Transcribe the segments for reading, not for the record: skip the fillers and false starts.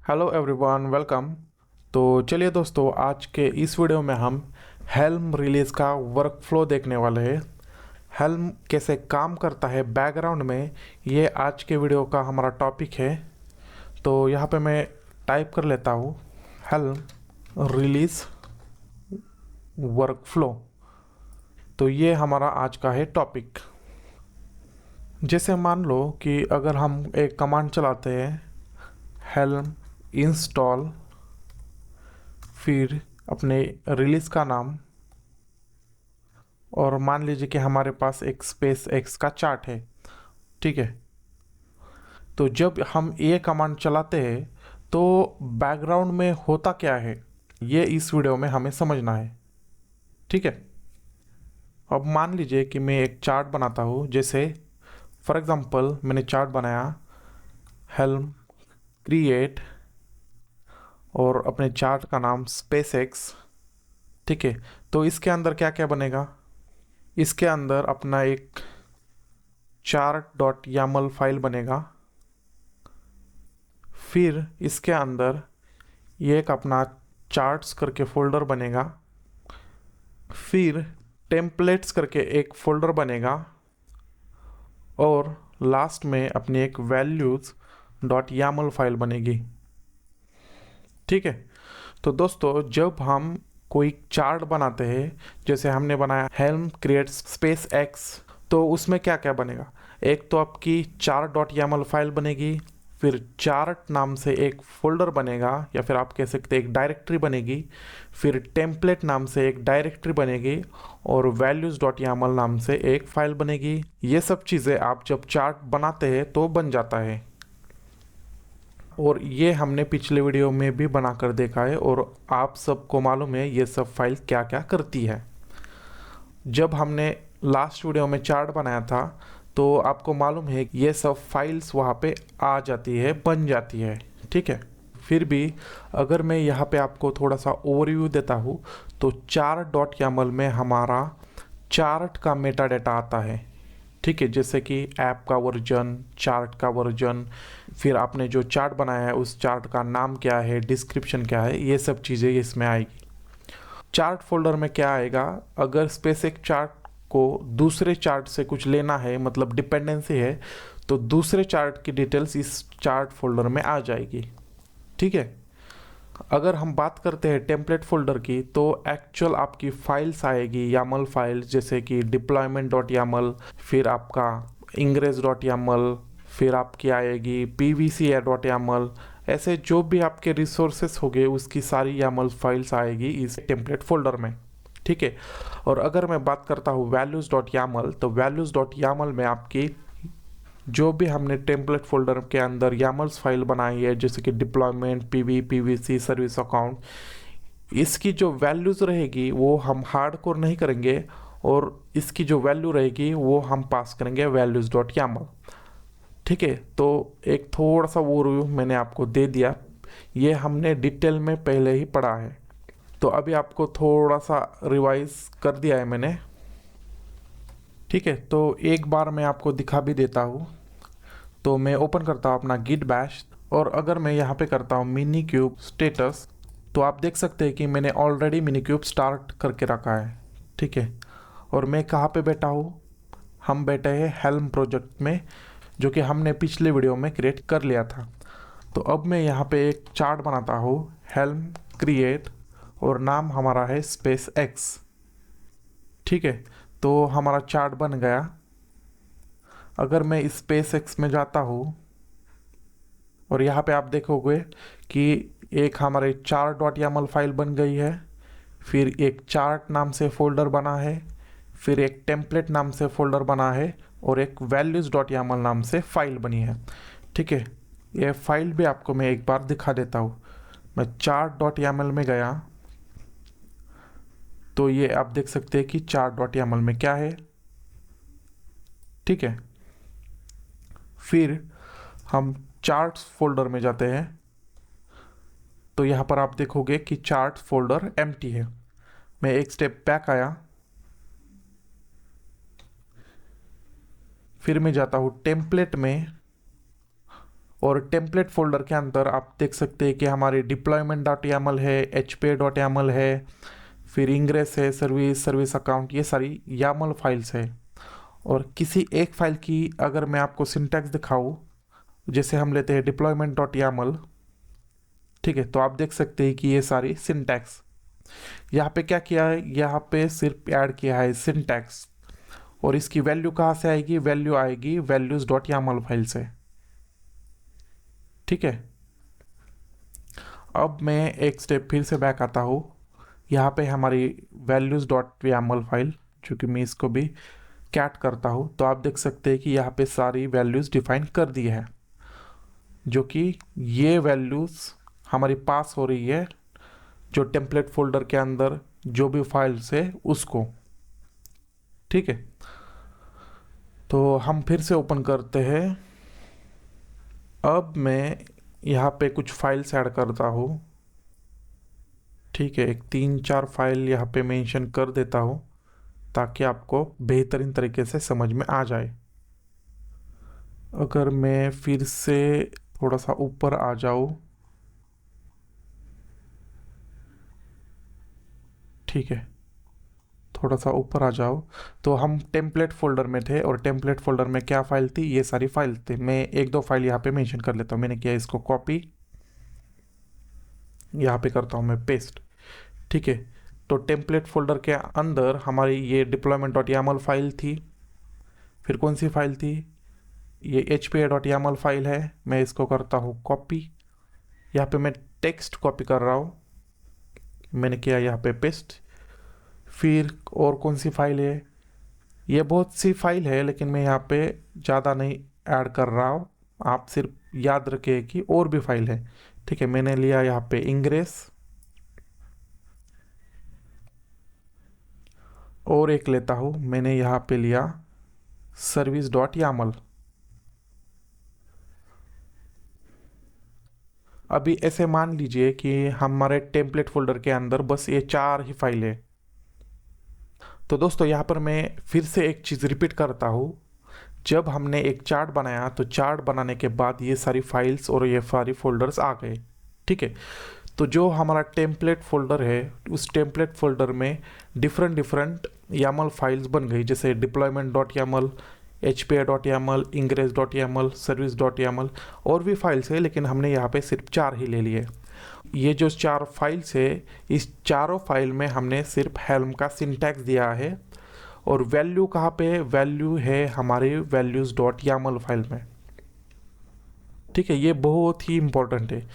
Hello everyone, welcome. तो चलिए दोस्तों, आज के इस वीडियो में हम हेल्म रिलीज़ का वर्कफ्लो देखने वाले हैं। हेल्म कैसे काम करता है बैकग्राउंड में, ये आज के वीडियो का हमारा टॉपिक है। तो यहाँ पे मैं टाइप कर लेता हूँ हेल्म रिलीज़ वर्कफ्लो। तो ये हमारा आज का है टॉपिक। जैसे मान लो कि अगर हम एक कमांड चलाते हैं हेल्म इंस्टॉल, फिर अपने रिलीज़ का नाम, और मान लीजिए कि हमारे पास एक स्पेस एक्स का चार्ट है। ठीक है, तो जब हम ये कमांड चलाते हैं तो बैकग्राउंड में होता क्या है, ये इस वीडियो में हमें समझना है। ठीक है, अब मान लीजिए कि मैं एक चार्ट बनाता हूँ। जैसे फॉर एग्जांपल मैंने चार्ट बनाया हेल्म क्रिएट और अपने चार्ट का नाम स्पेस एक्स। ठीक है, तो इसके अंदर क्या क्या बनेगा, इसके अंदर अपना एक चार्ट डॉट यामल फाइल बनेगा। फिर इसके अंदर ये एक अपना चार्ट्स करके फोल्डर बनेगा। फिर टेम्पलेट्स करके एक फोल्डर बनेगा और लास्ट में अपनी एक वैल्यूज़ डॉट यामल फाइल बनेगी। ठीक है, तो दोस्तों जब हम कोई चार्ट बनाते हैं, जैसे हमने बनाया हेल्म क्रिएट स्पेस एक्स, तो उसमें क्या क्या बनेगा। एक तो आपकी चार्ट डॉट यामल फाइल बनेगी, फिर चार्ट नाम से एक फोल्डर बनेगा या फिर आप कह सकते हैं एक डायरेक्टरी बनेगी, फिर टेम्पलेट नाम से एक डायरेक्टरी बनेगी और वैल्यूज़ डॉट यामल नाम से एक फाइल बनेगी। ये सब चीज़ें आप जब चार्ट बनाते हैं तो बन जाता है, और ये हमने पिछले वीडियो में भी बनाकर देखा है और आप सबको मालूम है ये सब फाइल क्या क्या करती है। जब हमने लास्ट वीडियो में चार्ट बनाया था तो आपको मालूम है कि ये सब फाइल्स वहाँ पे आ जाती है, बन जाती है। ठीक है, फिर भी अगर मैं यहाँ पे आपको थोड़ा सा ओवरव्यू देता हूँ तो चार्ट डॉट यामल में हमारा चार्ट का मेटा डेटा आता है। ठीक है, जैसे कि ऐप का वर्जन, चार्ट का वर्जन, फिर आपने जो चार्ट बनाया है उस चार्ट का नाम क्या है, डिस्क्रिप्शन क्या है, ये सब चीज़ें इसमें आएगी। चार्ट फोल्डर में क्या आएगा, अगर स्पेसिफिक चार्ट को दूसरे चार्ट से कुछ लेना है, मतलब डिपेंडेंसी है, तो दूसरे चार्ट की डिटेल्स इस चार्ट फोल्डर में आ जाएगी। ठीक है, अगर हम बात करते हैं टेम्पलेट फोल्डर की तो एक्चुअल आपकी फाइल्स आएगी यामल फाइल, जैसे कि डिप्लॉयमेंट डॉट यामल, फिर आपका इंग्रेज डॉट यामल, फिर आपकी आएगी पीवीसी डॉट यामल। ऐसे जो भी आपके रिसोर्सेस होंगे उसकी सारी यामल फाइल्स आएगी इस टेम्पलेट फोल्डर में। ठीक है, और अगर मैं बात करता हूँ वैल्यूज़ डॉट यामल, तो वैल्यूज़ डॉट यामल में आपकी जो भी हमने टेम्पलेट फोल्डर के अंदर यामल्स फाइल बनाई है, जैसे कि डिप्लॉयमेंट, पीवीसी, सर्विस अकाउंट, इसकी जो वैल्यूज़ रहेगी वो हम हार्ड कोर नहीं करेंगे, और इसकी जो वैल्यू रहेगी वो हम पास करेंगे वैल्यूज़ डॉट यामल। ठीक है, तो एक थोड़ा सा वो रिव्यू मैंने आपको दे दिया, ये हमने डिटेल में पहले ही पढ़ा है, तो अभी आपको थोड़ा सा रिवाइज कर दिया है मैंने। ठीक है, तो एक बार मैं आपको दिखा भी देता हूँ। तो मैं ओपन करता हूँ अपना गिट बैश, और अगर मैं यहाँ पे करता हूँ मिनी क्यूब स्टेटस, तो आप देख सकते हैं कि मैंने ऑलरेडी मिनी क्यूब स्टार्ट करके रखा है। ठीक है, और मैं कहाँ पे बैठा हूँ, हम बैठे हैं हेल्म प्रोजेक्ट में, जो कि हमने पिछले वीडियो में क्रिएट कर लिया था। तो अब मैं यहाँ पे एक चार्ट बनाता हूँ हेल्म क्रिएट, और नाम हमारा है स्पेस एक्स। ठीक है, तो हमारा चार्ट बन गया। अगर मैं स्पेस एक्स में जाता हूँ और यहाँ पे आप देखोगे कि एक हमारे चार्ट डॉट यामल फाइल बन गई है, फिर एक चार्ट नाम से फोल्डर बना है, फिर एक टेम्पलेट नाम से फोल्डर बना है, और एक वैल्यूज़ डॉट यामल नाम से फाइल बनी है। ठीक है, ये फाइल भी आपको मैं एक बार दिखा देता हूँ। मैं चार्ट डॉट यामल में गया तो ये आप देख सकते हैं कि चार्ट डॉट यामल में क्या है। ठीक है, फिर हम चार्ट्स फोल्डर में जाते हैं, तो यहाँ पर आप देखोगे कि चार्ट फोल्डर एम्प्टी है। मैं एक स्टेप बैक आया, फिर मैं जाता हूँ टेम्पलेट में, और टेम्पलेट फोल्डर के अंदर आप देख सकते हैं कि हमारी deployment.yaml है, hpa.yaml है, फिर इंग्रेस है, सर्विस अकाउंट, ये सारी YAML फाइल्स है। और किसी एक फाइल की अगर मैं आपको सिंटैक्स दिखाऊं, जैसे हम लेते हैं deployment.yaml, ठीक है, तो आप देख सकते हैं कि ये सारी सिंटैक्स यहाँ पे क्या किया है, यहाँ पे सिर्फ ऐड किया है सिंटैक्स। और इसकी वैल्यू कहाँ से आएगी, वैल्यू आएगी values.yaml फाइल से, ठीक है। अब मैं एक स्टेप फिर से बैक आता हूँ, यहाँ पे हमारी values.yaml फाइल, जो कि मैं इसको भी कैट करता हूँ, तो आप देख सकते हैं कि यहाँ पे सारी वैल्यूज़ डिफाइन कर दी है, जो कि ये वैल्यूज़ हमारी पास हो रही है जो टेम्पलेट फोल्डर के अंदर जो भी फाइल्स है उसको, ठीक है। तो हम फिर से ओपन करते हैं। अब मैं यहाँ पे कुछ फाइल्स ऐड करता हूँ, ठीक है, एक 3-4 फाइल यहाँ पे मेंशन कर देता हूँ ताकि आपको बेहतरीन तरीके से समझ में आ जाए। अगर मैं फिर से थोड़ा सा ऊपर आ जाऊँ, ठीक है, थोड़ा सा ऊपर आ जाओ, तो हम टेम्पलेट फोल्डर में थे और टेम्पलेट फोल्डर में क्या फाइल थी, ये सारी फाइल थी। मैं एक दो फाइल यहाँ पे मेंशन कर लेता हूँ। मैंने किया इसको कॉपी, यहाँ पे करता हूँ मैं पेस्ट, ठीक है। तो टेम्पलेट फोल्डर के अंदर हमारी ये deployment.yaml फाइल थी। फिर कौन सी फाइल थी, ये hpa.yaml फाइल है। मैं इसको करता हूँ कॉपी, यहाँ पे मैं टेक्स्ट कॉपी कर रहा हूँ, मैंने किया यहाँ पे पेस्ट। फिर और कौन सी फाइल है, ये बहुत सी फाइल है लेकिन मैं यहाँ पे ज़्यादा नहीं ऐड कर रहा हूँ, आप सिर्फ याद रखिए कि और भी फाइल है, ठीक है। मैंने लिया यहाँ पे इंग्रेस, और एक लेता हूँ, मैंने यहाँ पे लिया service.yaml। अभी ऐसे मान लीजिए कि हमारे टेम्पलेट फोल्डर के अंदर बस ये 4 ही फाइल है। तो दोस्तों यहाँ पर मैं फिर से एक चीज़ रिपीट करता हूँ, जब हमने एक चार्ट बनाया तो चार्ट बनाने के बाद ये सारी फाइल्स और ये सारी फोल्डर्स आ गए, ठीक है। तो जो हमारा टेम्पलेट फोल्डर है उस टेम्पलेट फोल्डर में डिफरेंट YAML फाइल्स बन गई, जैसे deployment.yaml, hpa.yaml, ingress.yaml, service.yaml, और भी फाइल्स है लेकिन हमने यहाँ पे सिर्फ 4 ही ले लिए। ये जो 4 फाइल्स है, इस चारों फाइल में हमने सिर्फ हेल्म का सिंटैक्स दिया है, और वैल्यू कहाँ पे, वैल्यू है हमारे values.yaml फाइल में, ठीक है। ये बहुत ही इम्पोर्टेंट है।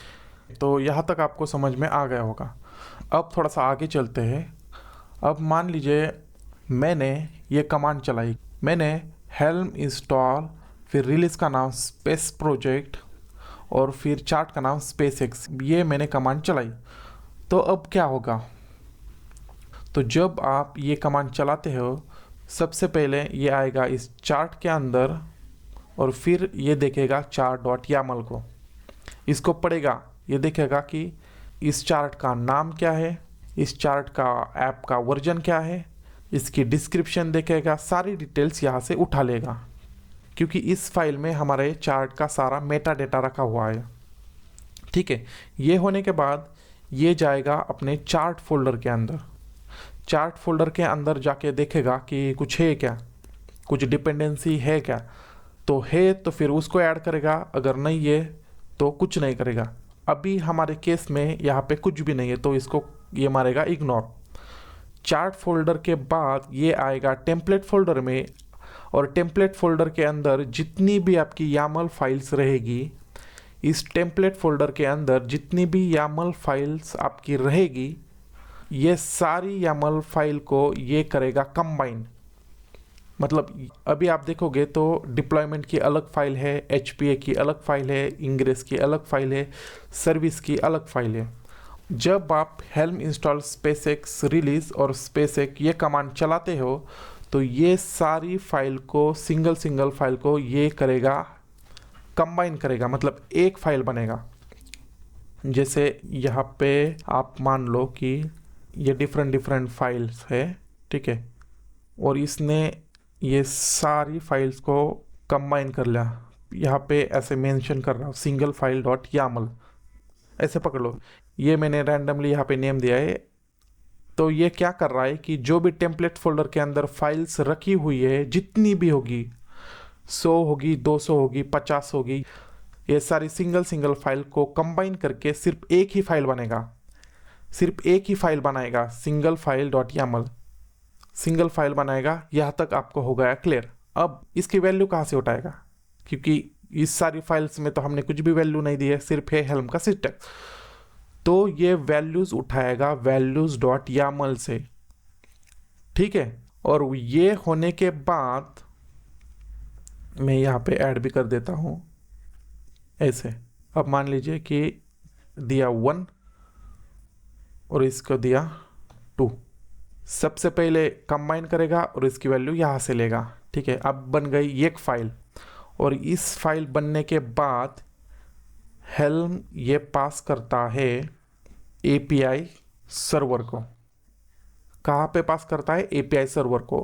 तो यहाँ तक आपको समझ में आ गया होगा। अब थोड़ा सा आगे चलते हैं। अब मान लीजिए मैंने ये कमांड चलाई, मैंने हेल्म इंस्टॉल, फिर रिलीज़ का नाम स्पेस प्रोजेक्ट, और फिर चार्ट का नाम SpaceX, ये मैंने कमांड चलाई। तो अब क्या होगा, तो जब आप ये कमांड चलाते हो सबसे पहले ये आएगा इस चार्ट के अंदर, और फिर ये देखेगा chart.yaml को, इसको पढ़ेगा, ये देखेगा कि इस चार्ट का नाम क्या है, इस चार्ट का ऐप का वर्जन क्या है, इसकी डिस्क्रिप्शन देखेगा, सारी डिटेल्स यहाँ से उठा लेगा, क्योंकि इस फाइल में हमारे चार्ट का सारा मेटा डेटा रखा हुआ है, ठीक है। ये होने के बाद ये जाएगा अपने चार्ट फोल्डर के अंदर। चार्ट फोल्डर के अंदर जाके देखेगा कि कुछ है क्या, कुछ डिपेंडेंसी है क्या, तो है तो फिर उसको ऐड करेगा, अगर नहीं है तो कुछ नहीं करेगा। अभी हमारे केस में यहाँ पे कुछ भी नहीं है तो इसको ये मारेगा इग्नोर। चार्ट फोल्डर के बाद ये आएगा टेम्पलेट फोल्डर में, और टेम्पलेट फोल्डर के अंदर जितनी भी आपकी YAML फाइल्स रहेगी, इस टेम्पलेट फोल्डर के अंदर जितनी भी YAML फाइल्स आपकी रहेगी, ये सारी YAML फाइल को ये करेगा कंबाइन। मतलब अभी आप देखोगे तो डिप्लॉयमेंट की अलग फाइल है, HPA की अलग फाइल है, इंग्रेस की अलग फाइल है, सर्विस की अलग फाइल है। जब आप हेल्म इंस्टॉल SpaceX रिलीज और SpaceX ये कमांड चलाते हो तो ये सारी फाइल को, सिंगल फाइल को ये करेगा, कंबाइन करेगा, मतलब एक फाइल बनेगा। जैसे यहाँ पे आप मान लो कि ये डिफरेंट फाइल्स है, ठीक है, और इसने ये सारी फाइल्स को कंबाइन कर लिया, यहाँ पे ऐसे मेंशन कर रहा हूँ सिंगल फाइल डॉट यामल, ऐसे पकड़ लो। ये मैंने रैंडमली यहाँ पे नेम दिया है। तो ये क्या कर रहा है कि जो भी टेम्पलेट फोल्डर के अंदर फाइल्स रखी हुई है, जितनी भी होगी, 100 होगी, 200 होगी, 50 होगी, ये सारी सिंगल सिंगल फाइल को कंबाइन करके सिर्फ एक ही फाइल बनेगा, सिर्फ एक ही फाइल बनाएगा, single file dot YAML, single file बनाएगा। यहाँ तक आपको हो गया क्लियर। अब इसकी वैल्यू कहाँ से उठाएगा, क्योंकि इस सारी फाइल्स में तो हमने कुछ भी वैल्यू नहीं दी है, सिर्फ है हेल्म का सिंटैक्स। तो ये वैल्यूज उठाएगा वैल्यूज डॉट यामल से, ठीक है। और ये होने के बाद मैं यहाँ पे ऐड भी कर देता हूँ ऐसे। अब मान लीजिए कि दिया 1 और इसको दिया 2, सबसे पहले कंबाइन करेगा और इसकी वैल्यू यहाँ से लेगा, ठीक है। अब बन गई एक फाइल, और इस फाइल बनने के बाद हेल्म ये पास करता है एपीआई सर्वर को। कहाँ पे पास करता है? एपीआई सर्वर को।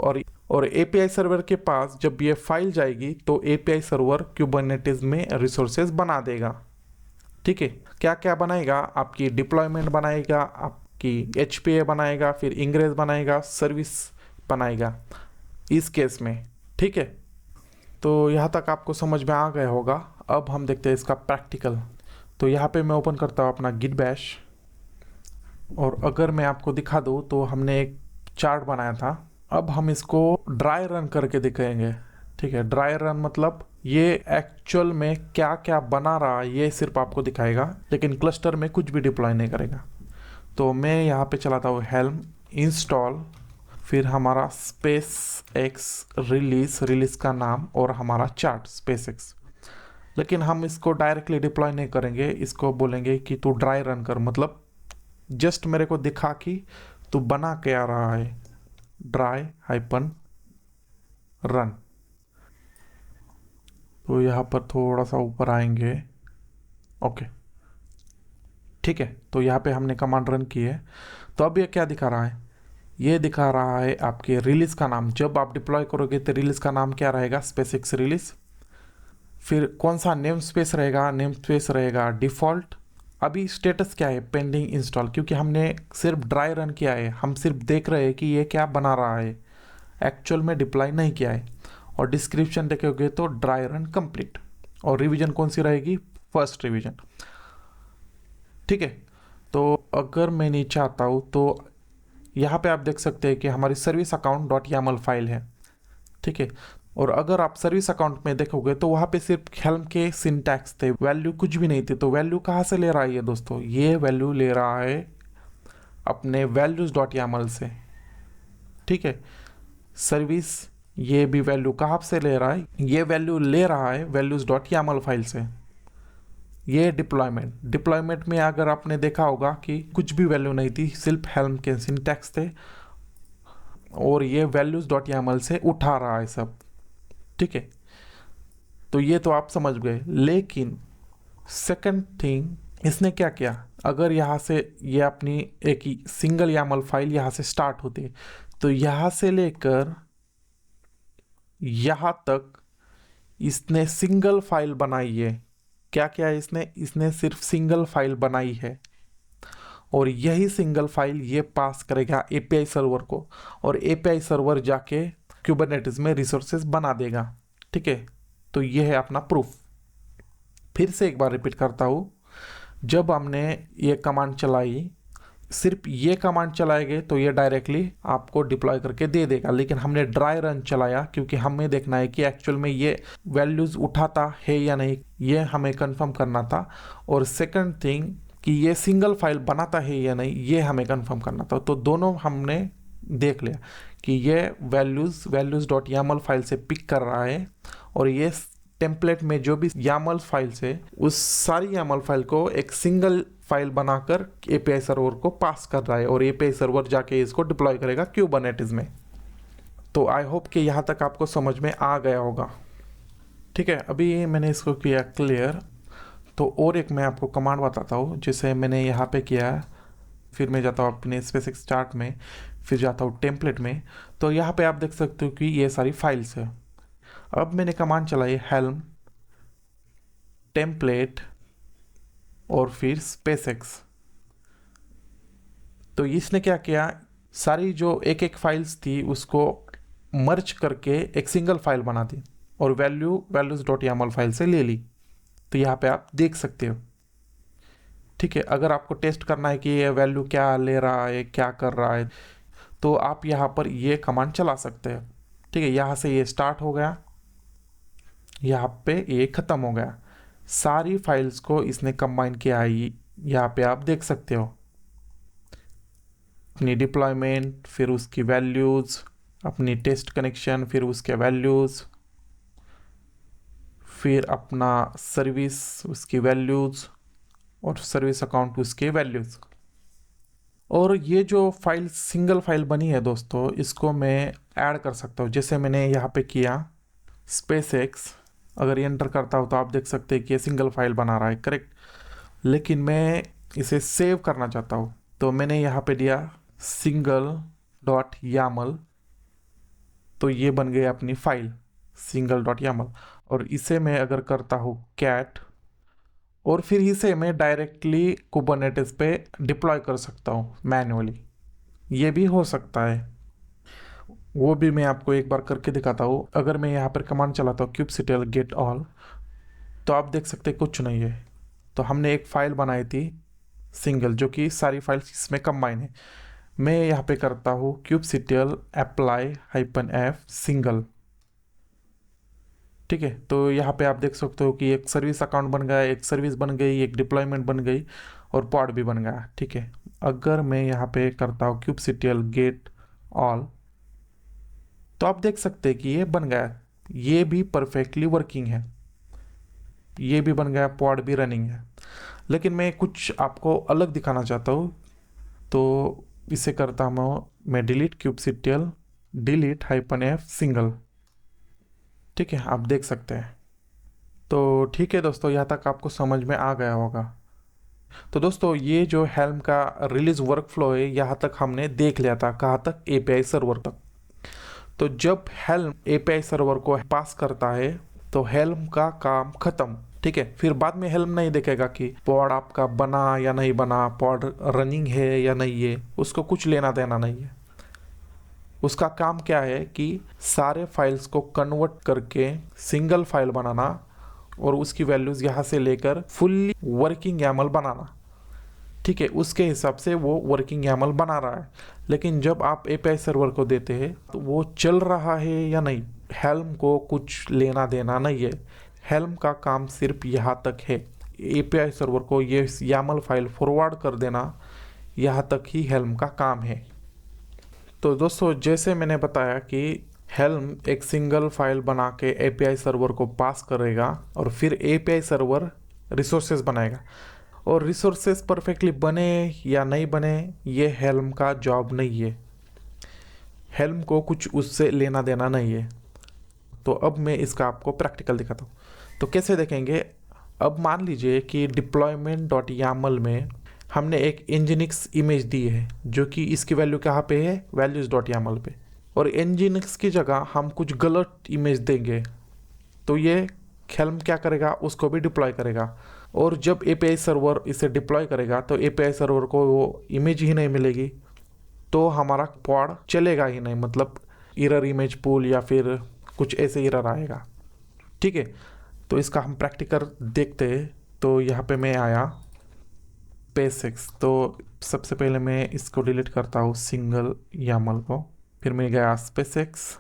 और एपीआई सर्वर के पास जब ये फाइल जाएगी तो एपीआई सर्वर क्यूबरनेटिस में रिसोर्सेज बना देगा, ठीक है। क्या क्या बनाएगा? आपकी डिप्लॉयमेंट बनाएगा, आपकी एचपीए बनाएगा, फिर इंग्रेस बनाएगा, सर्विस बनाएगा इस केस में, ठीक है। तो यहाँ तक आपको समझ में आ गया होगा। अब हम देखते हैं इसका प्रैक्टिकल। तो यहाँ पे मैं ओपन करता हूँ अपना गिट बैश, और अगर मैं आपको दिखा दूँ तो हमने एक चार्ट बनाया था। अब हम इसको ड्राई रन करके दिखाएंगे, ठीक है। ड्राई रन मतलब ये एक्चुअल में क्या क्या बना रहा है ये सिर्फ आपको दिखाएगा, लेकिन क्लस्टर में कुछ भी डिप्लॉय नहीं करेगा। तो मैं यहाँ पे चलाता हूँ हेल्म इंस्टॉल, फिर हमारा स्पेस एक्स रिलीज का नाम, और हमारा चार्ट स्पेस एक्स। लेकिन हम इसको डायरेक्टली डिप्लॉय नहीं करेंगे, इसको बोलेंगे कि तू ड्राई रन कर, मतलब जस्ट मेरे को दिखा कि तू बना क्या रहा है। Dry hyphen run. तो यहाँ पर थोड़ा सा ऊपर आएंगे, ओके, ठीक है। तो यहाँ पे हमने कमांड रन की है। तो अब ये क्या दिखा रहा है? ये दिखा रहा है आपके रिलीज का नाम। जब आप डिप्लॉय करोगे तो रिलीज का नाम क्या रहेगा? Space x release. फिर कौन सा नेम स्पेस रहेगा? नेम स्पेस रहेगा डिफॉल्ट। अभी स्टेटस क्या है? पेंडिंग इंस्टॉल, क्योंकि हमने सिर्फ ड्राई रन किया है, हम सिर्फ देख रहे हैं कि ये क्या बना रहा है, एक्चुअल में डिप्लॉय नहीं किया है। और डिस्क्रिप्शन देखोगे तो ड्राई रन कंप्लीट, और रिवीजन कौन सी रहेगी? फर्स्ट रिवीजन, ठीक है। तो अगर मैं नहीं चाहता हूँ तो यहाँ पे आप देख सकते हैं कि हमारी service account dot Yamala file है, ठीक है। और अगर आप सर्विस अकाउंट में देखोगे तो वहाँ पे सिर्फ हेल्म के सिंटैक्स थे, वैल्यू कुछ भी नहीं थी। तो वैल्यू कहाँ से ले रहा है ये दोस्तों? ये वैल्यू ले रहा है अपने वैल्यूज डॉट यामल से, ठीक है। सर्विस ये भी वैल्यू कहाँ से ले रहा है? ये वैल्यू ले रहा है वैल्यूज डॉट यामल फाइल से। ये डिप्लॉयमेंट में अगर आपने देखा होगा कि कुछ भी वैल्यू नहीं थी, सिर्फ हेल्म के सिंटैक्स थे, और ये वैल्यूज डॉट यामल से उठा रहा है सब, ठीक है। तो ये तो आप समझ गए। लेकिन सेकंड थिंग इसने क्या किया? अगर यहाँ से ये अपनी एक ही सिंगल यामल फाइल यहाँ से स्टार्ट होती है, तो यहाँ से लेकर यहाँ तक इसने सिंगल फाइल बनाई है। क्या क्या है इसने सिर्फ सिंगल फाइल बनाई है, और यही सिंगल फाइल ये पास करेगा एपीआई सर्वर को, और एपीआई सर्वर जाके क्यूबरनेटिस में रिसोर्सेज बना देगा, ठीक है। तो ये है अपना प्रूफ। फिर से एक बार रिपीट करता हूँ। जब हमने ये कमांड चलाई, सिर्फ ये कमांड चलाएंगे तो ये डायरेक्टली आपको डिप्लॉय करके दे देगा। लेकिन हमने ड्राई रन चलाया क्योंकि हमें देखना है कि एक्चुअल में ये वैल्यूज उठाता है या नहीं, ये हमें कंफर्म करना था। और सेकंड थिंग कि ये सिंगल फाइल बनाता है या नहीं, ये हमें कंफर्म करना था। तो दोनों हमने देख लिया कि ये वैल्यूज डॉट यामल फाइल से पिक कर रहा है, और ये टेम्पलेट में जो भी यामल फाइल से उस सारी यामल फाइल को एक सिंगल फाइल बनाकर एपीआई सर्वर को पास कर रहा है, और एपीआई सर्वर जाके इसको डिप्लॉय करेगा क्यूबरनेटिस में। तो आई होप कि यहाँ तक आपको समझ में आ गया होगा, ठीक है। अभी मैंने इसको किया क्लियर। तो और एक मैं आपको कमांड बताता हूँ जिसे मैंने यहाँ पे किया है। फिर मैं जाता हूँ अपने स्पेसिफिक चार्ट में, फिर जाता हूँ टेम्पलेट में। तो यहाँ पे आप देख सकते हो कि ये सारी फाइल्स है। अब मैंने कमांड चलाई हेल्म टेम्पलेट और फिर SpaceX। तो इसने क्या किया, सारी जो एक एक फाइल्स थी उसको मर्ज करके एक सिंगल फाइल बना दी और values.yaml फाइल से ले ली। तो यहाँ पे आप देख सकते हो। ठीक है, अगर आपको टेस्ट करना है कि ये वैल्यू क्या ले रहा है, क्या कर रहा है, तो आप यहाँ पर ये कमांड चला सकते हैं। ठीक है, यहाँ से ये स्टार्ट हो गया, यहाँ पे ये ख़त्म हो गया। सारी फाइल्स को इसने कंबाइन किया है, यहाँ पे आप देख सकते हो। अपनी डिप्लॉयमेंट, फिर उसकी वैल्यूज़, अपनी टेस्ट कनेक्शन, फिर उसके वैल्यूज़, फिर अपना सर्विस उसकी वैल्यूज़ और सर्विस अकाउंट उसके वैल्यूज़। और ये जो फाइल सिंगल फाइल बनी है दोस्तों, इसको मैं ऐड कर सकता हूँ। जैसे मैंने यहाँ पे किया SpaceX, अगर ये एंटर करता हूँ तो आप देख सकते हैं कि ये सिंगल फाइल बना रहा है, करेक्ट। लेकिन मैं इसे सेव करना चाहता हूँ, तो मैंने यहाँ पे दिया single.yaml। तो ये बन गई अपनी फाइल single.yaml। और इसे मैं अगर करता हूँ cat, और फिर इसे मैं डायरेक्टली कुबरनेटिस पे डिप्लॉय कर सकता हूँ मैन्युअली, ये भी हो सकता है। वो भी मैं आपको एक बार करके दिखाता हूँ। अगर मैं यहाँ पर कमांड चलाता हूँ kubectl get all, तो आप देख सकते हैं कुछ नहीं है। तो हमने एक फाइल बनाई थी सिंगल, जो कि सारी फाइल्स इसमें कंबाइन है। मैं यहाँ पे करता हूँ kubectl apply-f सिंगल। ठीक है, तो यहाँ पे आप देख सकते हो कि एक सर्विस अकाउंट बन गया, एक सर्विस बन गई, एक डिप्लॉयमेंट बन गई और पॉड भी बन गया। ठीक है, अगर मैं यहाँ पे करता हूँ kubectl get all, तो आप देख सकते हैं कि ये बन गया। ये भी परफेक्टली वर्किंग है, ये भी बन गया, पॉड भी रनिंग है। लेकिन मैं कुछ आपको अलग दिखाना चाहता हूँ, तो इसे करता हूँ मैं डिलीट kubectl delete-f सिंगल। ठीक है, आप देख सकते हैं। तो ठीक है दोस्तों, यहाँ तक आपको समझ में आ गया होगा। तो दोस्तों, ये जो हेल्म का रिलीज वर्कफ्लो है, यहाँ तक हमने देख लिया था। कहाँ तक? एपीआई सर्वर तक। तो जब हेल्म एपीआई सर्वर को पास करता है तो हेल्म का काम खत्म। ठीक है, फिर बाद में हेल्म नहीं देखेगा कि पॉड आपका बना या नहीं बना, पॉड रनिंग है या नहीं है, उसको कुछ लेना देना नहीं है। उसका काम क्या है कि सारे फाइल्स को कन्वर्ट करके सिंगल फाइल बनाना और उसकी वैल्यूज यहाँ से लेकर फुल्ली वर्किंग YAML बनाना। ठीक है, उसके हिसाब से वो वर्किंग YAML बना रहा है। लेकिन जब आप एपीआई सर्वर को देते हैं तो वो चल रहा है या नहीं, हेल्म को कुछ लेना देना नहीं है। हेल्म का काम सिर्फ यहाँ तक है, एपीआई सर्वर को ये YAML फाइल फॉरवर्ड कर देना, यहाँ तक ही हेल्म का काम है। तो दोस्तों, जैसे मैंने बताया कि हेल्म एक सिंगल फाइल बना के एपीआई सर्वर को पास करेगा और फिर एपीआई सर्वर रिसोर्सेज बनाएगा। और रिसोर्सेज परफेक्टली बने या नहीं बने, ये हेल्म का जॉब नहीं है। हेल्म को कुछ उससे लेना देना नहीं है। तो अब मैं इसका आपको प्रैक्टिकल दिखाता हूँ। तो कैसे देखेंगे? अब मान लीजिए कि deployment.yaml में हमने एक nginx इमेज दी है, जो कि इसकी वैल्यू कहाँ पे है? values.yaml पे। और nginx की जगह हम कुछ गलत इमेज देंगे, तो ये हेल्म क्या करेगा? उसको भी डिप्लॉय करेगा। और जब एपीआई सर्वर इसे डिप्लॉय करेगा तो एपीआई सर्वर को वो इमेज ही नहीं मिलेगी, तो हमारा पॉड चलेगा ही नहीं, मतलब एरर इमेज पूल या फिर कुछ ऐसे एरर आएगा। ठीक है, तो इसका हम प्रैक्टिकल देखते हैं। तो यहाँ पे मैं आया SpaceX, तो सबसे पहले मैं इसको डिलीट करता हूँ सिंगल YAML को। फिर मैं गया SpaceX,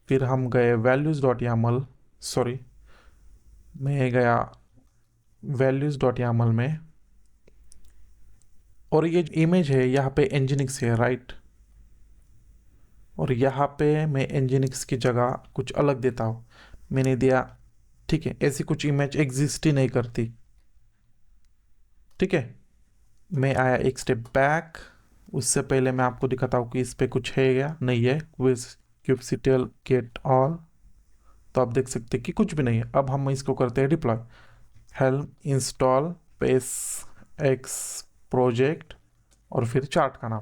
फिर हम गए values.yaml, सॉरी, मैं गया values.yaml में। और ये इमेज है यहाँ पे nginx है, राइट। और यहाँ पे मैं nginx की जगह कुछ अलग देता हूँ, मैंने दिया। ठीक है, ऐसी कुछ इमेज एग्जिस्ट ही नहीं करती। ठीक है, मैं आया एक स्टेप बैक। उससे पहले मैं आपको दिखाता हूँ कि इस पे कुछ है या नहीं है। kubectl get all, तो आप देख सकते हैं कि कुछ भी नहीं है। अब हम इसको करते हैं deploy. Helm install SpaceX project और फिर चार्ट का नाम।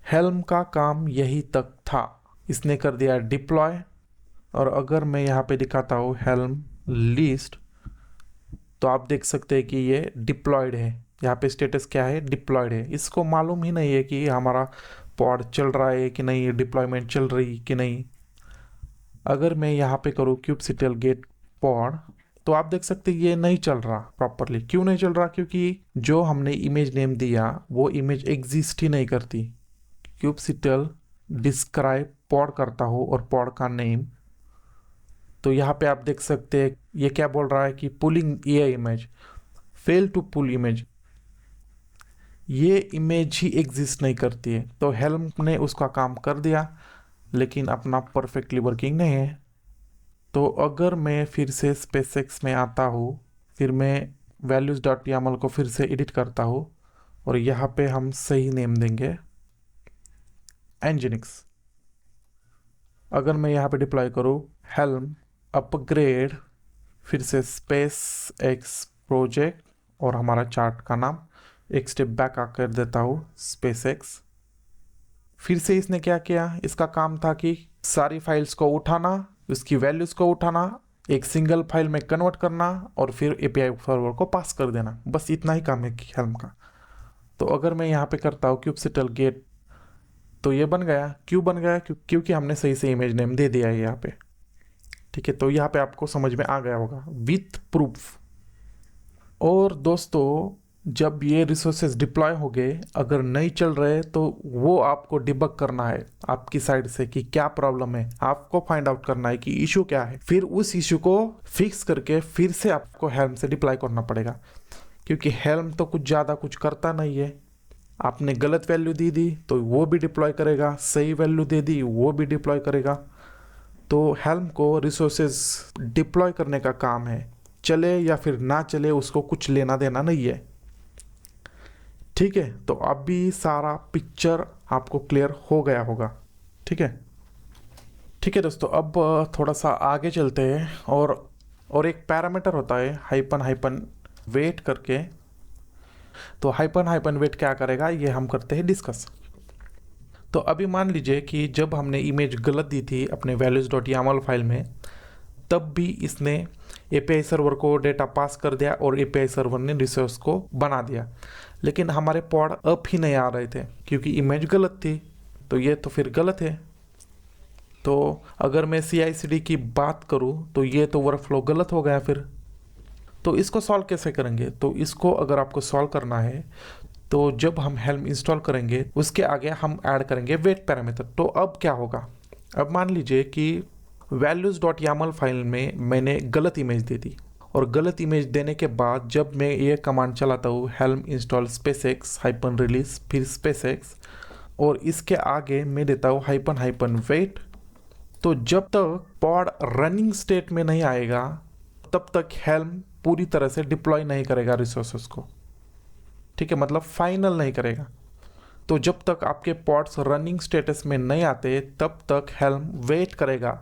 हेल्म का काम यही तक था, इसने कर दिया डिप्लॉय और अगर मैं यहाँ पे दिखाता हूँ हेल्म लिस्ट, तो आप देख सकते हैं कि ये डिप्लॉयड है। यहाँ पे स्टेटस क्या है, डिप्लॉयड है। इसको मालूम ही नहीं है कि हमारा पॉड चल रहा है कि नहीं, डिप्लॉयमेंट चल रही कि नहीं। अगर मैं यहाँ पे करूँ kubectl गेट पॉड, तो आप देख सकते हैं ये नहीं चल रहा प्रॉपरली। क्यों नहीं चल रहा? क्योंकि जो हमने इमेज नेम दिया वो इमेज एग्जिस्ट ही नहीं करती। kubectl डिस्क्राइब पॉड करता हो और पॉड का नेम, तो यहाँ पे आप देख सकते हैं ये क्या बोल रहा है कि पुलिंग ये image, fail to pull image, ये इमेज ही एग्जिस्ट नहीं करती है। तो हेल्म ने उसका काम कर दिया, लेकिन अपना परफेक्टली वर्किंग नहीं है। तो अगर मैं फिर से SpaceX में आता हूँ, फिर मैं values.yaml को फिर से एडिट करता हूँ और यहाँ पे हम सही नेम देंगे nginx। अगर मैं यहाँ पे डिप्लॉय करूँ हेल्म अपग्रेड, फिर से SpaceX प्रोजेक्ट और हमारा चार्ट का नाम, एक स्टेप बैक आकर देता हूँ SpaceX। फिर से इसने क्या किया, इसका काम था कि सारी फाइल्स को उठाना, उसकी वैल्यूज को उठाना, एक सिंगल फाइल में कन्वर्ट करना और फिर एपीआई सर्वर को पास कर देना। बस इतना ही काम है हेल्म का। तो अगर मैं यहाँ पे करता हूँ kubectl गेट, तो ये बन गया। क्यों बन गया? क्योंकि हमने सही से इमेज नेम दे दिया है यहाँ पे। ठीक है, तो यहाँ पे आपको समझ में आ गया होगा विथ प्रूफ। और दोस्तों, जब ये रिसोर्सेज डिप्लॉय हो गए, अगर नहीं चल रहे तो वो आपको डिबग करना है आपकी साइड से कि क्या प्रॉब्लम है। आपको फाइंड आउट करना है कि इशू क्या है, फिर उस इशू को फिक्स करके फिर से आपको हेल्म से डिप्लॉय करना पड़ेगा। क्योंकि हेल्म तो कुछ ज़्यादा कुछ करता नहीं है। आपने गलत वैल्यू दी तो वो भी डिप्लॉय करेगा, सही वैल्यू दे दी वो भी डिप्लॉय करेगा। तो हेल्म को रिसोर्सेज डिप्लॉय करने का काम है, चले या फिर ना चले उसको कुछ लेना देना नहीं है। ठीक है, तो अभी सारा पिक्चर आपको क्लियर हो गया होगा। ठीक है, ठीक है दोस्तों, अब थोड़ा सा आगे चलते हैं। और एक पैरामीटर होता है हाइपन वेट करके। तो हाइपन वेट क्या करेगा ये हम करते हैं डिस्कस। तो अभी मान लीजिए कि जब हमने इमेज गलत दी थी अपने values.yaml फाइल में, तब भी इसने एपीआई सर्वर को डेटा पास कर दिया और एपीआई सर्वर ने रिसोर्स को बना दिया। लेकिन हमारे पॉड अप ही नहीं आ रहे थे क्योंकि इमेज गलत थी। तो ये तो फिर गलत है। तो अगर मैं CI/CD की बात करूँ तो ये तो वर्कफ्लो गलत हो गया फिर। तो इसको सॉल्व कैसे करेंगे? तो इसको अगर आपको सॉल्व करना है तो जब हम हेल्म इंस्टॉल करेंगे उसके आगे हम ऐड करेंगे वेट पैरामीटर। तो अब क्या होगा, अब मान लीजिए कि values.yaml फाइल में मैंने गलत इमेज दे दी, और गलत इमेज देने के बाद जब मैं ये कमांड चलाता हूँ हेल्म इंस्टॉल SpaceX -release फिर SpaceX और इसके आगे मैं देता हूँ हाइपन वेट, तो जब तक पॉड रनिंग स्टेट में नहीं आएगा तब तक हेल्म पूरी तरह से डिप्लॉय नहीं करेगा रिसोर्सेस को। ठीक है, मतलब फाइनल नहीं करेगा। तो जब तक आपके पॉड्स रनिंग स्टेटस में नहीं आते तब तक हेल्म वेट करेगा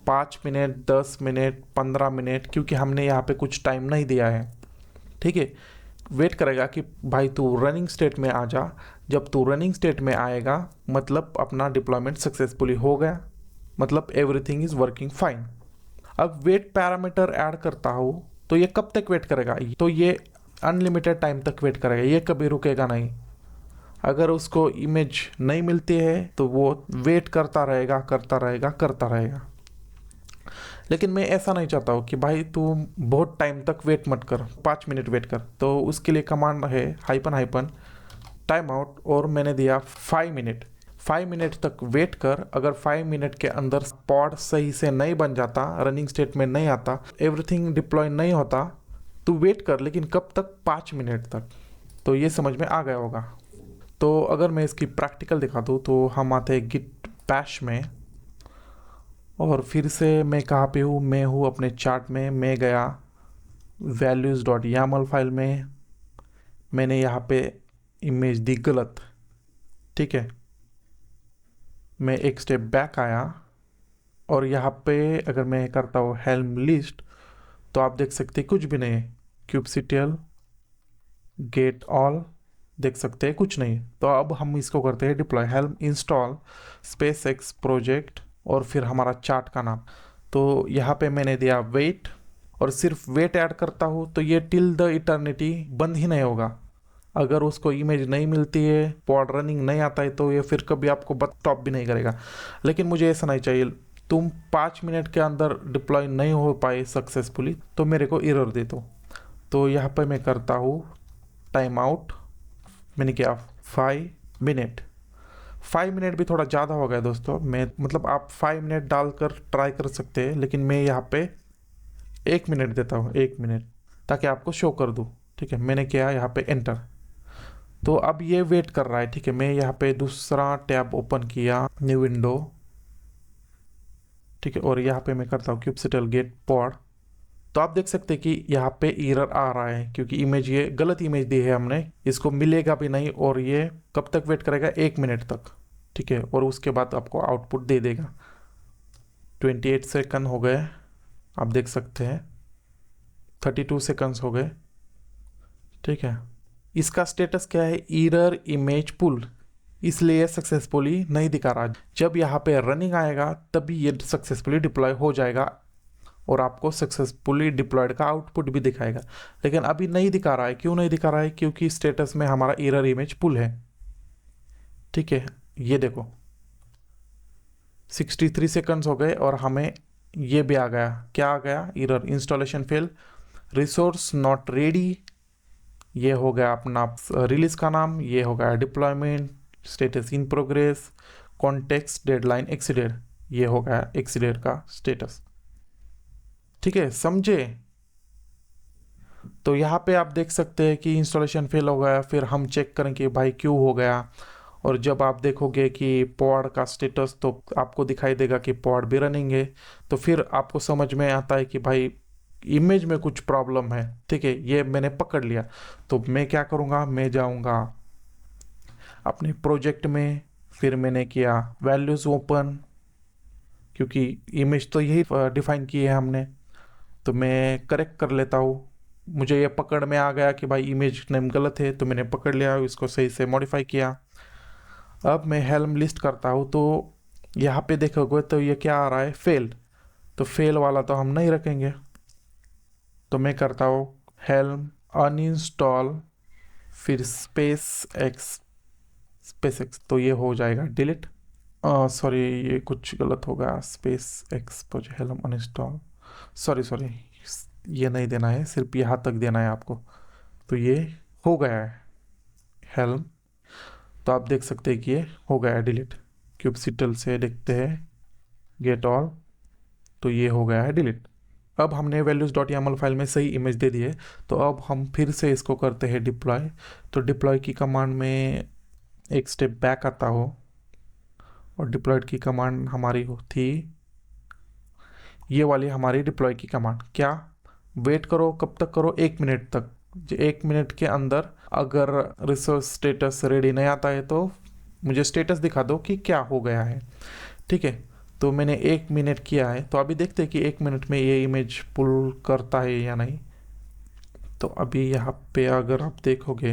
5 मिनट, 10 मिनट, 15 मिनट, क्योंकि हमने यहाँ पे कुछ टाइम नहीं दिया है। ठीक है, वेट करेगा कि भाई तू रनिंग स्टेट में आ जा। जब तू रनिंग स्टेट में आएगा मतलब अपना डिप्लॉयमेंट सक्सेसफुली हो गया, मतलब एवरीथिंग इज वर्किंग फाइन। अब वेट पैरामीटर ऐड करता हूँ तो ये कब तक वेट करेगा? तो ये अनलिमिटेड टाइम तक वेट करेगा, ये कभी रुकेगा नहीं। अगर उसको इमेज नहीं मिलती है तो वो वेट करता रहेगा करता रहेगा करता रहेगा। लेकिन मैं ऐसा नहीं चाहता हूँ कि भाई तू बहुत टाइम तक वेट मत कर, 5 मिनट वेट कर। तो उसके लिए कमांड है हाइपन टाइम आउट, और मैंने दिया 5 मिनट। 5 मिनट तक वेट कर। अगर 5 मिनट के अंदर पॉड सही से नहीं बन जाता, रनिंग स्टेट में नहीं आता, एवरीथिंग डिप्लॉय नहीं होता, तो वेट कर, लेकिन कब तक? 5 मिनट तक। तो ये समझ में आ गया होगा। तो अगर मैं इसकी प्रैक्टिकल दिखा दूँ तो हम आते हैं गिट बैश में, और फिर से मैं कहाँ पे हूँ, मैं हूँ अपने चार्ट में। मैं गया values.yaml फाइल में, मैंने यहाँ पे इमेज दी गलत। ठीक है, मैं एक स्टेप बैक आया और यहाँ पे अगर मैं करता हूँ हेल्म लिस्ट तो आप देख सकते हैं कुछ भी नहीं है। kubectl गेट ऑल देख सकते हैं कुछ नहीं। तो अब हम इसको करते हैं deploy helm install SpaceX project और फिर हमारा चार्ट का नाम। तो यहाँ पे मैंने दिया वेट, और सिर्फ वेट ऐड करता हूँ तो ये टिल द इटर्निटी बंद ही नहीं होगा। अगर उसको इमेज नहीं मिलती है, पॉड रनिंग नहीं आता है, तो ये फिर कभी आपको स्टॉप भी नहीं करेगा। लेकिन मुझे ऐसा नहीं चाहिए। तुम 5 मिनट के अंदर डिप्लॉय नहीं हो पाए सक्सेसफुली तो मेरे को एरर दे दो। तो यहाँ पे मैं करता हूँ टाइम आउट। मैंने किया 5 मिनट। 5 मिनट भी थोड़ा ज़्यादा हो गया दोस्तों। मैं मतलब आप 5 मिनट डालकर ट्राई कर सकते हैं, लेकिन मैं यहाँ पे 1 मिनट देता हूँ, 1 मिनट, ताकि आपको शो कर दूँ। ठीक है, मैंने किया यहाँ पे एंटर। तो अब ये वेट कर रहा है। ठीक है, मैं यहाँ पे दूसरा टैब ओपन किया, न्यू विंडो। ठीक है, और यहाँ पे मैं करता हूँ kubectl गेट पॉड। तो आप देख सकते हैं कि यहाँ पे एरर आ रहा है, क्योंकि इमेज ये गलत इमेज दी है हमने, इसको मिलेगा भी नहीं। और ये कब तक वेट करेगा? 1 मिनट तक। ठीक है, और उसके बाद आपको आउटपुट दे देगा। 28 सेकंड हो गए, आप देख सकते हैं। 32 सेकंड्स हो गए। ठीक है, इसका स्टेटस क्या है? एरर इमेज पुल, इसलिए सक्सेसफुली नहीं दिखा रहा। जब यहाँ पे रनिंग आएगा तभी ये सक्सेसफुली डिप्लॉय हो जाएगा और आपको सक्सेसफुली डिप्लॉयड का आउटपुट भी दिखाएगा। लेकिन अभी नहीं दिखा रहा है। क्यों नहीं दिखा रहा है? क्योंकि स्टेटस में हमारा एरर इमेज पुल है। ठीक है, ये देखो 63 सेकंड्स हो गए और हमें ये भी आ गया। क्या आ गया? Error installation fail, resource not ready. ये हो गया अपना रिलीज का नाम, ये हो गया deployment, status in progress, context deadline exceeded. ये हो गया एक्सीडेड का स्टेटस। ठीक है, समझे? तो यहाँ पे आप देख सकते हैं कि इंस्टॉलेशन फेल हो गया। फिर हम चेक करेंगे भाई क्यों हो गया। और जब आप देखोगे कि पॉड का स्टेटस, तो आपको दिखाई देगा कि पॉड भी रनिंग है। तो फिर आपको समझ में आता है कि भाई इमेज में कुछ प्रॉब्लम है। ठीक है, ये मैंने पकड़ लिया। तो मैं क्या करूँगा, मैं जाऊँगा अपने प्रोजेक्ट में, फिर मैंने किया वैल्यूज़ ओपन, क्योंकि इमेज तो यही डिफाइन की है हमने। तो मैं करेक्ट कर लेता हूँ। मुझे ये पकड़ में आ गया कि भाई इमेज नेम गलत है, तो मैंने पकड़ लिया, इसको सही से मॉडिफाई किया। अब मैं हेल्म लिस्ट करता हूँ। तो यहाँ पे देखोगे तो ये क्या आ रहा है? फेल्ड। तो फेल वाला तो हम नहीं रखेंगे। तो मैं करता हूँ हेल्म अनइंस्टॉल, फिर स्पेस एक्स, तो ये हो जाएगा डिलीट। सॉरी, ये कुछ गलत होगा। Space x helm uninstall, sorry, ये नहीं देना है, सिर्फ यहाँ तक देना है आपको। तो ये हो गया है हेल्म। तो आप देख सकते हैं कि ये हो गया है डिलीट। kubectl से देखते हैं गेट ऑल, तो ये हो गया है डिलीट। अब हमने values.yaml फाइल में सही इमेज दे दी है। तो अब हम फिर से इसको करते हैं डिप्लॉय। तो डिप्लॉय की कमांड में एक स्टेप बैक आता हो, और डिप्लॉयड की कमांड हमारी थी ये वाली, हमारी डिप्लॉय की कमांड। क्या? वेट करो। कब तक करो? 1 मिनट तक। 1 मिनट के अंदर अगर रिसोर्स स्टेटस रेडी नहीं आता है तो मुझे स्टेटस दिखा दो कि क्या हो गया है। ठीक है, तो मैंने 1 मिनट किया है। तो अभी देखते हैं कि 1 मिनट में ये इमेज पुल करता है या नहीं। तो अभी यहाँ पे अगर आप देखोगे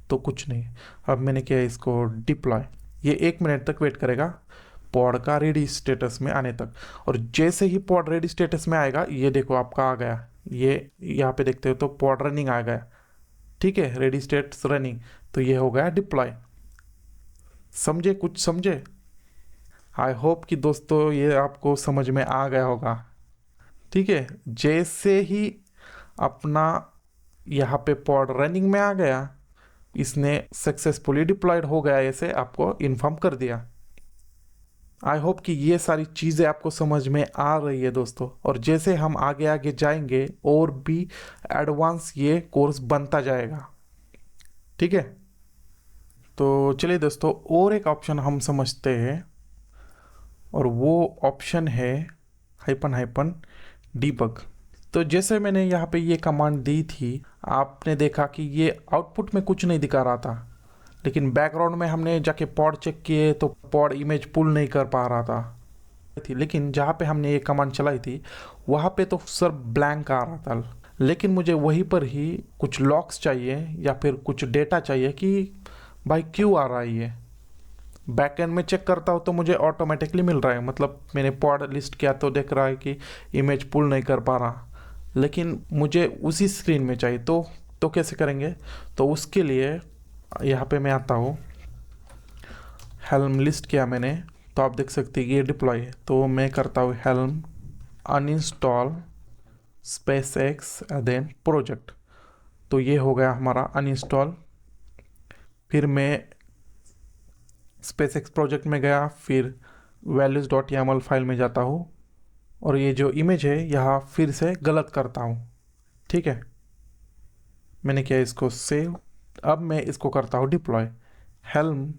तो कुछ नहीं। अब मैंने किया इसको डिप्लॉय। ये 1 मिनट तक वेट करेगा पॉड का रेडी स्टेटस में आने तक। और जैसे ही पॉड रेडी स्टेटस में आएगा, ये देखो आपका आ गया, ये यहाँ पे देखते हो तो पॉड रनिंग आ गया। ठीक है, रेडी स्टेटस रनिंग, तो ये हो गया डिप्लॉय। समझे? कुछ समझे? आई होप कि दोस्तों ये आपको समझ में आ गया होगा। ठीक है, जैसे ही अपना यहाँ पे पॉड रनिंग में आ गया, इसने सक्सेसफुली डिप्लॉयड हो गया, ऐसे आपको इन्फॉर्म कर दिया। आई होप कि ये सारी चीज़ें आपको समझ में आ रही है दोस्तों। और जैसे हम आगे आगे जाएंगे और भी एडवांस ये कोर्स बनता जाएगा। ठीक है, तो चलिए दोस्तों, और एक ऑप्शन हम समझते हैं, और वो ऑप्शन है हाइपन डीबग। तो जैसे मैंने यहाँ पे ये कमांड दी थी, आपने देखा कि ये आउटपुट में कुछ नहीं दिखा रहा था, लेकिन बैकग्राउंड में हमने जाके पॉड चेक किए तो पॉड इमेज पुल नहीं कर पा रहा था। लेकिन जहाँ पे हमने ये कमांड चलाई थी वहाँ पे तो सर ब्लैंक आ रहा था। लेकिन मुझे वहीं पर ही कुछ लॉक्स चाहिए या फिर कुछ डेटा चाहिए कि भाई क्यों आ रहा है ये। बैकएंड में चेक करता हूँ तो मुझे ऑटोमेटिकली मिल रहा है, मतलब मैंने पॉड लिस्ट किया तो देख रहा है कि इमेज पुल नहीं कर पा रहा, लेकिन मुझे उसी स्क्रीन में चाहिए। तो कैसे करेंगे? तो उसके लिए यहाँ पे मैं आता हूँ, हेल्म लिस्ट किया मैंने, तो आप देख सकते हैं ये डिप्लॉय है। तो मैं करता हूँ helm uninstall SpaceX then project, तो ये हो गया हमारा अनइंस्टॉल। फिर मैं SpaceX प्रोजेक्ट में गया, फिर values.yaml फाइल में जाता हूँ और ये जो इमेज है यहाँ फिर से गलत करता हूँ। ठीक है, मैंने किया इसको सेव। अब मैं इसको करता हूँ डिप्लॉय, हेल्म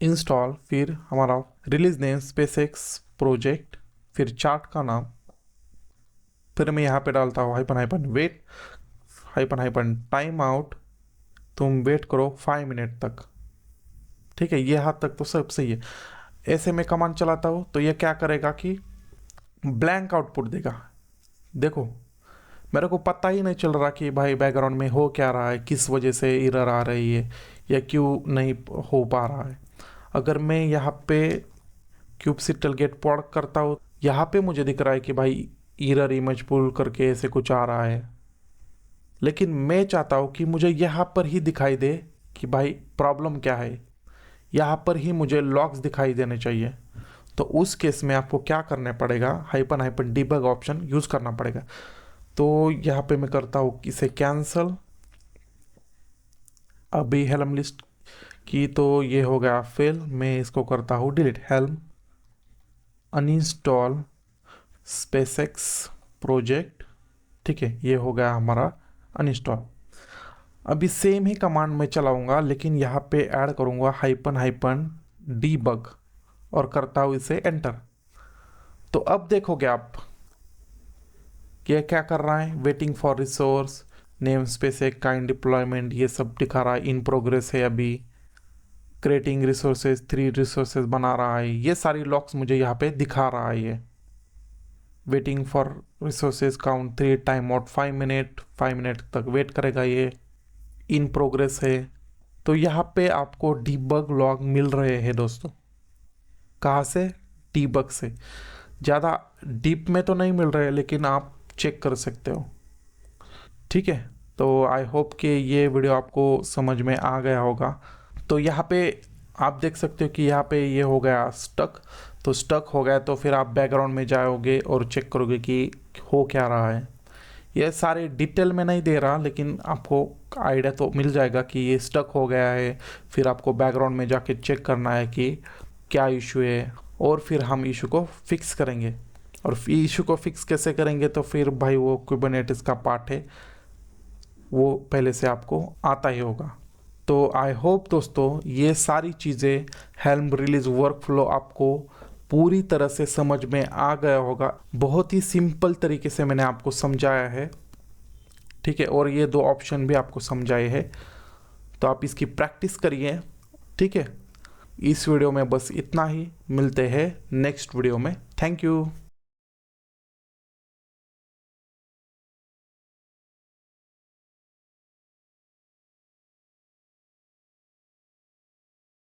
इंस्टॉल, फिर हमारा रिलीज नेम SpaceX प्रोजेक्ट, फिर चार्ट का नाम, फिर मैं यहाँ पे डालता हूँ hyphen wait hyphen time out, तुम वेट करो 5 मिनट तक। ठीक है, ये हद तक तो सब सही है। ऐसे में कमांड चलाता हूँ तो ये क्या करेगा कि ब्लैंक आउटपुट देगा। देखो मेरे को पता ही नहीं चल रहा कि भाई बैकग्राउंड में हो क्या रहा है, किस वजह से एरर आ रही है या क्यों नहीं हो पा रहा है। अगर मैं यहाँ पे kubectl get pod करता हूँ, यहाँ पे मुझे दिख रहा है कि भाई एरर इमेज पुल करके ऐसे कुछ आ रहा है, लेकिन मैं चाहता हूँ कि मुझे यहाँ पर ही दिखाई दे कि भाई प्रॉब्लम क्या है, यहाँ पर ही मुझे लॉग्स दिखाई देने चाहिए। तो उस केस में आपको क्या करना पड़ेगा, हाइपन डिबग ऑप्शन यूज़ करना पड़ेगा। तो यहाँ पे मैं करता हूँ इसे कैंसल, अभी हेल्म लिस्ट की तो ये हो गया फेल, मैं इसको करता हूँ delete, helm uninstall SpaceX project. ठीक है, ये हो गया हमारा अनइंस्टॉल। अभी सेम ही कमांड में चलाऊंगा, लेकिन यहाँ पे ऐड करूंगा हाइपन डीबग और करता हूँ इसे एंटर। तो अब देखोगे आप ये क्या कर रहा है, waiting for resource, name space एक काइंड डिप्लॉयमेंट, ये सब दिखा रहा है, इन प्रोग्रेस है अभी, क्रिएटिंग रिसोर्सेज 3 रिसोर्सेज बना रहा है, ये सारी लॉक्स मुझे यहाँ पे दिखा रहा है। ये waiting for resources count 3 time out 5 minute तक वेट करेगा, ये इन प्रोग्रेस है। तो यहाँ पे आपको डीबग लॉग मिल रहे हैं दोस्तों। कहाँ से? डीबग से। ज़्यादा डीप में तो नहीं मिल रहे, लेकिन आप चेक कर सकते हो। ठीक है, तो आई होप कि ये वीडियो आपको समझ में आ गया होगा। तो यहाँ पे आप देख सकते हो कि यहाँ पे ये हो गया स्टक। तो स्टक हो गया तो फिर आप बैकग्राउंड में जाओगे और चेक करोगे कि हो क्या रहा है। ये सारे डिटेल में नहीं दे रहा, लेकिन आपको आइडिया तो मिल जाएगा कि ये स्टक हो गया है। फिर आपको बैकग्राउंड में जाके चेक करना है कि क्या इशू है, और फिर हम इशू को फिक्स करेंगे। और इशू को फिक्स कैसे करेंगे, तो फिर भाई वो कुबरनेटिस का पार्ट है, वो पहले से आपको आता ही होगा। तो आई होप दोस्तों ये सारी चीज़ें हेल्म रिलीज वर्कफ्लो आपको पूरी तरह से समझ में आ गया होगा। बहुत ही सिंपल तरीके से मैंने आपको समझाया है। ठीक है, और ये 2 ऑप्शन भी आपको समझाए हैं, तो आप इसकी प्रैक्टिस करिए। ठीक है, इस वीडियो में बस इतना ही, मिलते हैं नेक्स्ट वीडियो में। Thank you.